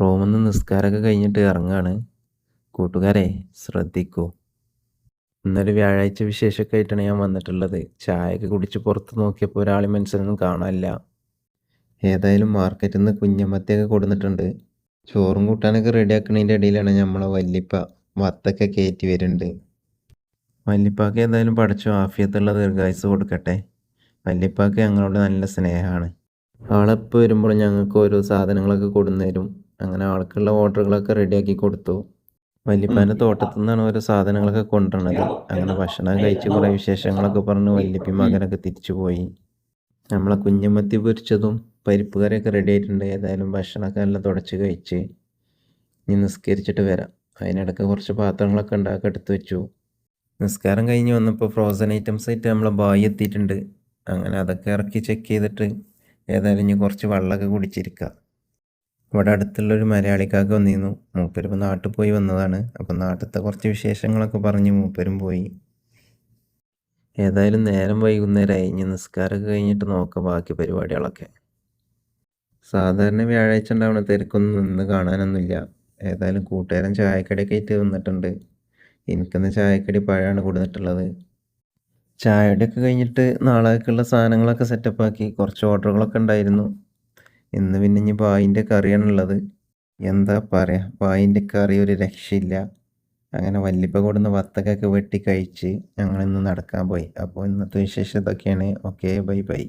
റൂമിൽ നിന്ന് നിസ്കാരമൊക്കെ കഴിഞ്ഞിട്ട് ഇറങ്ങാണ്. കൂട്ടുകാരെ ശ്രദ്ധിക്കൂ. ഇന്നൊരു വ്യാഴാഴ്ച വിശേഷമൊക്കെ ആയിട്ടാണ് ഞാൻ വന്നിട്ടുള്ളത്. ചായയൊക്കെ കുടിച്ച് പുറത്ത് നോക്കിയപ്പോൾ ഒരാളെയും മനസ്സിലൊന്നും കാണാനില്ല. ഏതായാലും മാർക്കറ്റിൽ നിന്ന് കുഞ്ഞമത്തിയൊക്കെ കൊടുത്തിട്ടുണ്ട്. ചോറും കൂട്ടാനൊക്കെ റെഡിയാക്കുന്നതിൻ്റെ ഇടയിലാണ് നമ്മളെ വല്യപ്പ വത്തൊക്കെ കയറ്റി വരുന്നുണ്ട്. വല്യപ്പാക്ക് ഏതായാലും പഠിച്ചു ആഫിയത്തുള്ള ദീർഘായുസ് കൊടുക്കട്ടെ. വല്യപ്പാക്ക് ഞങ്ങളോട് നല്ല സ്നേഹമാണ്. ആളെപ്പോൾ വരുമ്പോൾ ഞങ്ങൾക്ക് ഓരോ സാധനങ്ങളൊക്കെ കൊണ്ടുവന്ന് തരും. അങ്ങനെ ആൾക്കുള്ള ഓർഡറുകളൊക്കെ റെഡിയാക്കി കൊടുത്തു. വല്യപ്പാൻ്റെ തോട്ടത്തു നിന്നാണ് ഓരോ സാധനങ്ങളൊക്കെ കൊണ്ടുവരണത്. അങ്ങനെ ഭക്ഷണം കഴിച്ച് കുറേ വിശേഷങ്ങളൊക്കെ പറഞ്ഞ് വല്യപ്പി മകനൊക്കെ തിരിച്ചു പോയി. നമ്മളെ കുഞ്ഞമത്തി പൊരിച്ചതും പരിപ്പ് കറിയൊക്കെ റെഡി ആയിട്ടുണ്ട്. ഏതായാലും ഭക്ഷണമൊക്കെ നല്ല തുടച്ച് കഴിച്ച് ഇനി നിസ്കരിച്ചിട്ട് വരാം. അതിനിടയ്ക്ക് കുറച്ച് പാത്രങ്ങളൊക്കെ ഉണ്ടാക്കി എടുത്ത് വെച്ചു. നിസ്കാരം കഴിഞ്ഞ് വന്നപ്പോൾ ഫ്രോസൺ ഐറ്റംസ് ആയിട്ട് നമ്മളെ ബായി എത്തിയിട്ടുണ്ട്. അങ്ങനെ അതൊക്കെ ഇറക്കി ചെക്ക് ചെയ്തിട്ട് ഏതായാലും ഇനി കുറച്ച് വെള്ളമൊക്കെ കുടിച്ചിരിക്കുക. ഇവിടെ അടുത്തുള്ളൊരു മലയാളിക്കാക്ക് വന്നിരുന്നു. മൂപ്പരിപ്പോൾ നാട്ടിൽ പോയി വന്നതാണ്. അപ്പം നാട്ടിലത്തെ കുറച്ച് വിശേഷങ്ങളൊക്കെ പറഞ്ഞ് മൂപ്പരും പോയി. ഏതായാലും നേരം വൈകുന്നേരമായി. ഇനി നിസ്കാരമൊക്കെ കഴിഞ്ഞിട്ട് നോക്കാം ബാക്കി പരിപാടികളൊക്കെ. സാധാരണ വ്യാഴാഴ്ച ഉണ്ടാവുന്ന തിരക്കൊന്നും ഇന്ന് കാണാനൊന്നുമില്ല. ഏതായാലും കൂട്ടുകാരൻ ചായക്കടിയൊക്കെ ആയിട്ട് വന്നിട്ടുണ്ട്. എനിക്കിന്ന് ചായക്കടി പഴമാണ് കൊടുത്തിട്ടുള്ളത്. ചായയുടെയൊക്കെ കഴിഞ്ഞിട്ട് നാളേക്കുള്ള സാധനങ്ങളൊക്കെ സെറ്റപ്പാക്കി. കുറച്ച് ഓർഡറുകളൊക്കെ ഉണ്ടായിരുന്നു. ഇന്ന് പിന്നെ ഇനി ബായിൻ്റെ കറിയാണുള്ളത്. എന്താ പറയുക, ബായിൻ്റെ കറി ഒരു രക്ഷയില്ല. അങ്ങനെ വല്യപ്പ കൊടുന്ന വത്തക്കൊക്കെ വെട്ടി കഴിച്ച് ഞങ്ങളിന്ന് നടക്കാൻ പോയി. അപ്പോൾ ഇന്നത്തെ വിശേഷം ഇതൊക്കെയാണ്. Okay, bye bye.